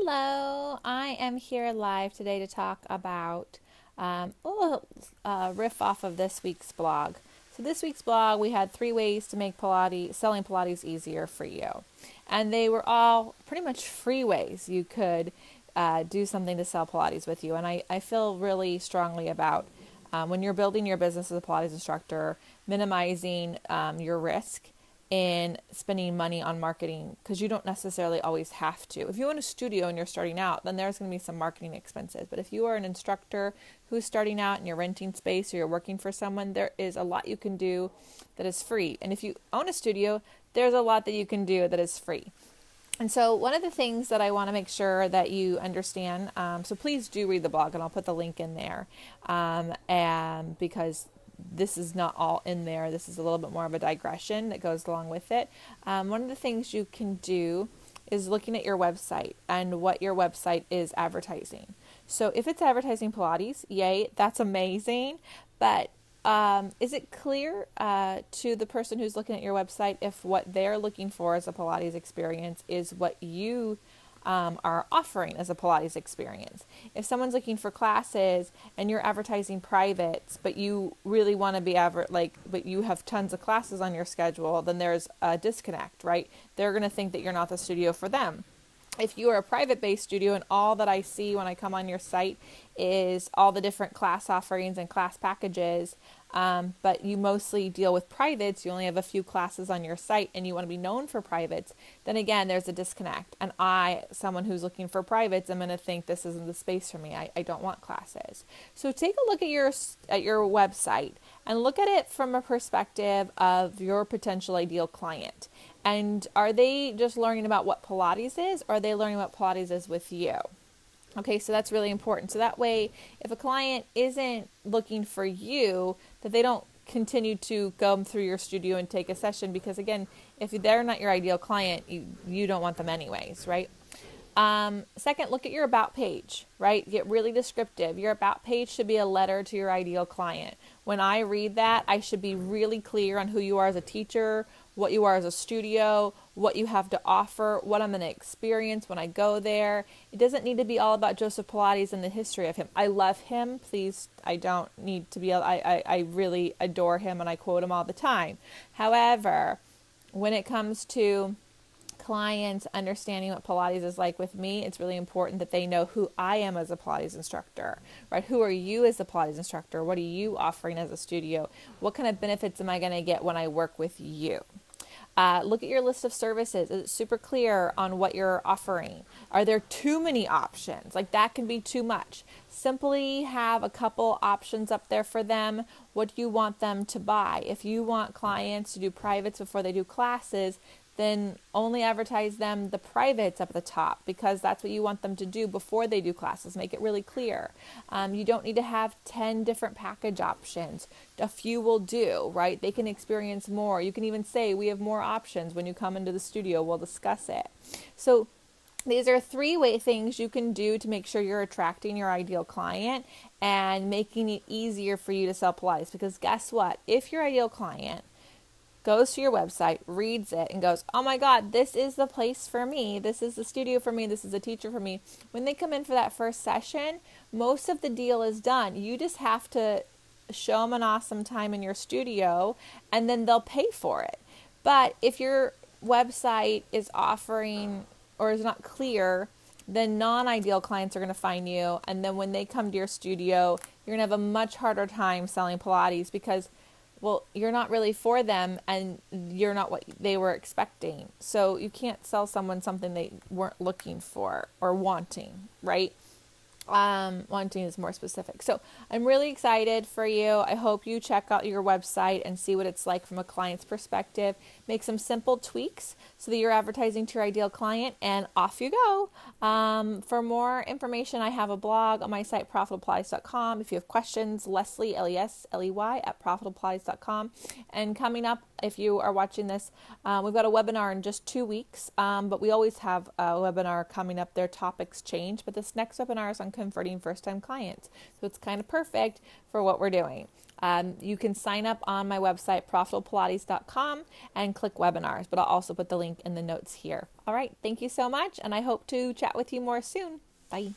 Hello, I am here live today to talk about a little riff off of this week's blog. So this week's blog, we had 3 ways to make selling Pilates easier for you. And they were all pretty much free ways you could do something to sell Pilates with you. And I feel really strongly about when you're building your business as a Pilates instructor, minimizing your risk in spending money on marketing, because you don't necessarily always have to. If you own a studio and you're starting out, then there's going to be some marketing expenses. But if you are an instructor who's starting out and you're renting space or you're working for someone, there is a lot you can do that is free. And if you own a studio, there's a lot that you can do that is free. And so one of the things that I want to make sure that you understand, so please do read the blog, and I'll put the link in there, and because this is not all in there. This is a little bit more of a digression that goes along with it. One of the things you can do is looking at your website and what your website is advertising. So if it's advertising Pilates, yay, that's amazing. But is it clear to the person who's looking at your website if what they're looking for as a Pilates experience is what you are offering as a Pilates experience? If someone's looking for classes and you're advertising privates, but you really want to be but you have tons of classes on your schedule, then there's a disconnect, right? They're going to think that you're not the studio for them. If you are a private-based studio and all that I see when I come on your site is all the different class offerings and class packages, but you mostly deal with privates, you only have a few classes on your site and you want to be known for privates, then again, there's a disconnect. And someone who's looking for privates, I'm going to think this isn't the space for me. I don't want classes. So take a look at your website and look at it from a perspective of your potential ideal client. And are they just learning about what Pilates is, or are they learning what Pilates is with you? Okay, so that's really important. So that way, if a client isn't looking for you, that they don't continue to go through your studio and take a session, because again, if they're not your ideal client, you don't want them anyways, right? Second, look at your about page, right? Get really descriptive. Your about page should be a letter to your ideal client. When I read that, I should be really clear on who you are as a teacher, what you are as a studio, what you have to offer, what I'm going to experience when I go there. It doesn't need to be all about Joseph Pilates and the history of him. I love him. Please, I don't need to be, I really adore him and I quote him all the time. However, when it comes to clients understanding what Pilates is like with me, it's really important that they know who I am as a Pilates instructor, right? Who are you as a Pilates instructor? What are you offering as a studio? What kind of benefits am I going to get when I work with you? Look at your list of services. Is it super clear on what you're offering? Are there too many options? Like that can be too much. Simply have a couple options up there for them. What do you want them to buy? If you want clients to do privates before they do classes, then only advertise them the privates up at the top, because that's what you want them to do before they do classes. Make it really clear. You don't need to have 10 different package options. A few will do, right? They can experience more. You can even say, we have more options. When you come into the studio, we'll discuss it. So these are 3 things you can do to make sure you're attracting your ideal client and making it easier for you to sell Pilates. Because guess what? If your ideal client goes to your website, reads it, and goes, oh my God, this is the place for me. This is the studio for me. This is a teacher for me. When they come in for that first session, most of the deal is done. You just have to show them an awesome time in your studio, and then they'll pay for it. But if your website is offering or is not clear, then non-ideal clients are going to find you. And then when they come to your studio, you're going to have a much harder time selling Pilates, because well, you're not really for them and you're not what they were expecting. So you can't sell someone something they weren't looking for or wanting, right? Wanting is more specific. So I'm really excited for you. I hope you check out your website and see what it's like from a client's perspective. Make some simple tweaks so that you're advertising to your ideal client, and off you go. For more information, I have a blog on my site, profitablepilates.com. If you have questions, Lesley, Lesley at profitablepilates.com. And coming up, if you are watching this, we've got a webinar in just 2 weeks, but we always have a webinar coming up. Their topics change, but this next webinar is on converting first-time clients. So it's kind of perfect for what we're doing. You can sign up on my website, profitablepilates.com, and click webinars, but I'll also put the link in the notes here. All right, thank you so much, and I hope to chat with you more soon. Bye.